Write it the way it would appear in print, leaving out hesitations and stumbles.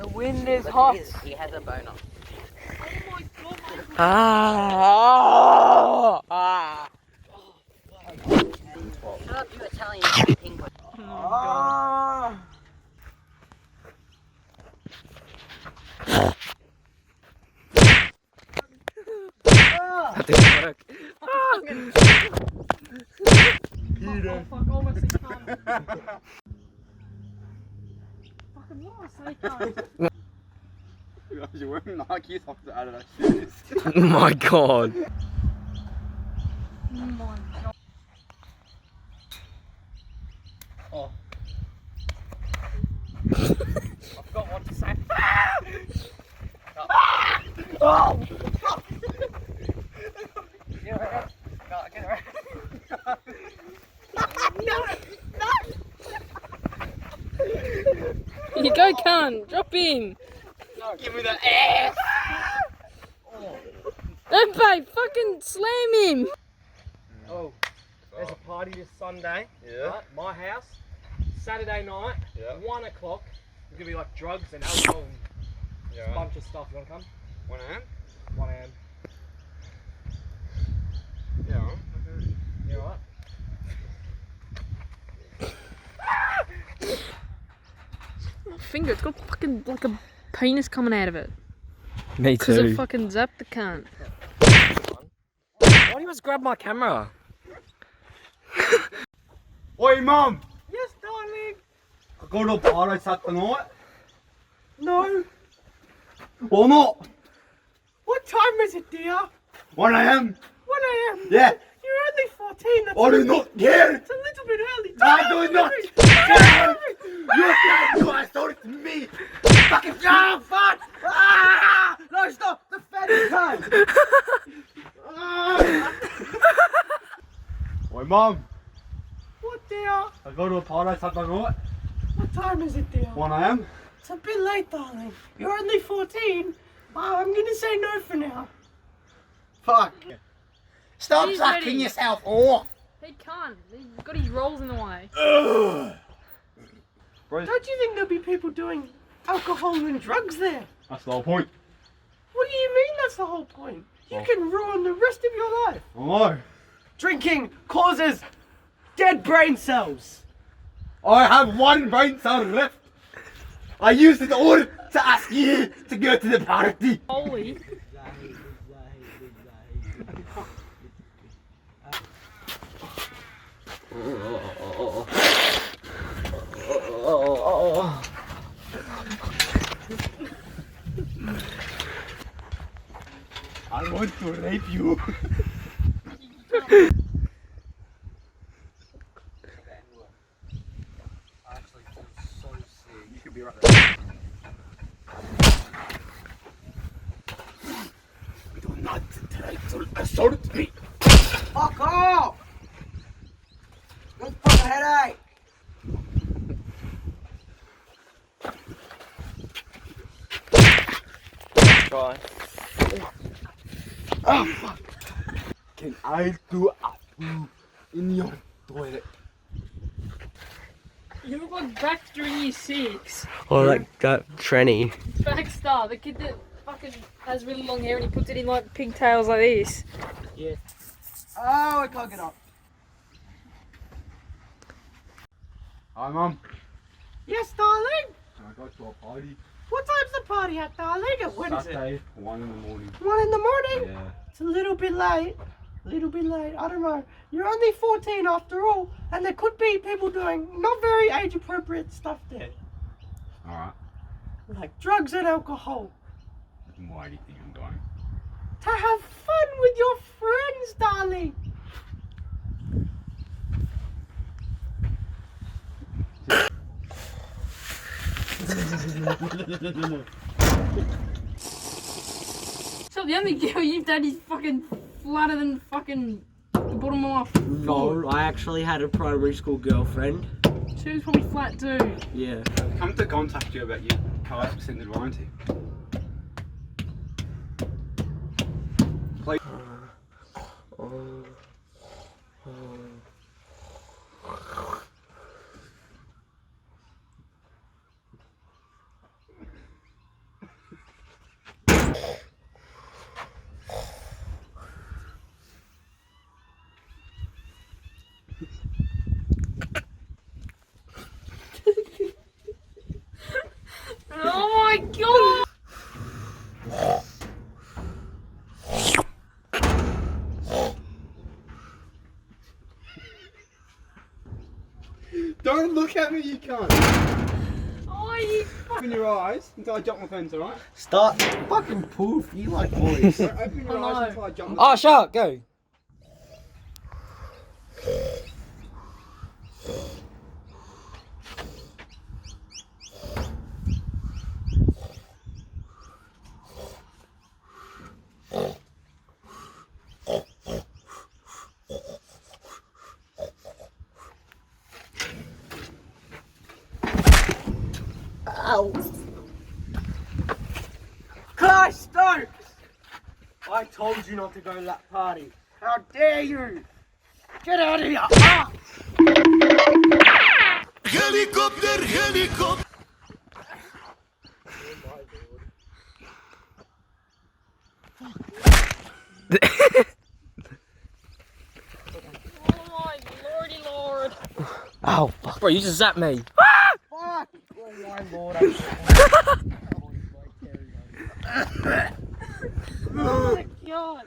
The wind is hot. He has a boner. Oh my god. Shut up, you Italian penguin. That didn't work. Oh fuck, almost can't. Fucking what am I saying? You're wearing Nike socks out of that shoes. Oh my god. Oh my god. Oh. I forgot what to say. Oh! Get around. No, get around. You go, cunt. Drop him. No, give me the ass! Don't pay. Fucking slam him. Oh, there's a party this Sunday. Yeah. Right, my house. Saturday night, Yeah. 1 o'clock. There's gonna be like drugs and alcohol and a Yeah. bunch of stuff. You wanna come? 1 a.m. 1 a.m. Yeah. You alright? Finger, it's got fucking like a penis coming out of it. Me Because it too. fucking zapped the cunt. Why do you just grab my camera? Oi, Mum! Yes, darling. I go to a party Saturday night. No. Or not. What time is it, dear? 1 a.m. 1 a.m. Yeah. You're only 14. That's I do not care. It's a little bit early. I do not care. You guys told it to me. Fucking fuck. Ah! No, stop. The fatty time. Oi, Mum. What, dear? I go to a party Saturday night. What time is it, dear? 1 a.m. It's a bit late, darling. You're only 14. I'm gonna say no for now. Fuck. Stop He's sucking ready. yourself off. He can't. He's got his rolls in the way. Bro, Don't you think there'll be people doing alcohol and drugs there? that's the whole point. What do you mean that's the whole point? You can ruin the rest of your life. I know. Drinking causes dead brain cells. I have one brain cell left. I used it all to ask you to go to the party. Holy. I want to rape you. You should be right there. Do not try to assault me. Fuck off! Good fucking headache. Try. Oh fuck. Can I do a poo in your toilet? You look like Baxter in year 6. Or like that tranny. Baxter, the kid that fucking has really long hair and he puts it in like pigtails like this. Oh, I can't get up. Hi, Mum. Yes, darling? Can I go to a party? What time's the party at, darling? At when is it? Saturday, 1 in the morning. 1 in the morning? Yeah. It's a little bit late. A little bit late. I don't know. You're only 14 after all, and there could be people doing not very age appropriate stuff there. Alright. Like drugs and alcohol. Why do you think I'm going? To have fun with your friends, darling. So the only girl you've done is fucking flatter than fucking the bottom of my foot. No, I actually had a primary school girlfriend. She was probably flat too. Yeah. Come to contact you about your car's extended warranty. Please. Don't look at me, you cunt. Oh, you Open your eyes until I jump my fence, alright? Start fucking poof. You like boys. Don't open your eyes until I jump the Oh, shut up, go. Clay Stokes! I told you not to go to that party. How dare you? Get out of here! Ah! Helicopter, helicopter. Oh my lordy lord. Oh, fuck. Bro, you just zapped me. Fuck! Oh my lord, I'm Oh my god.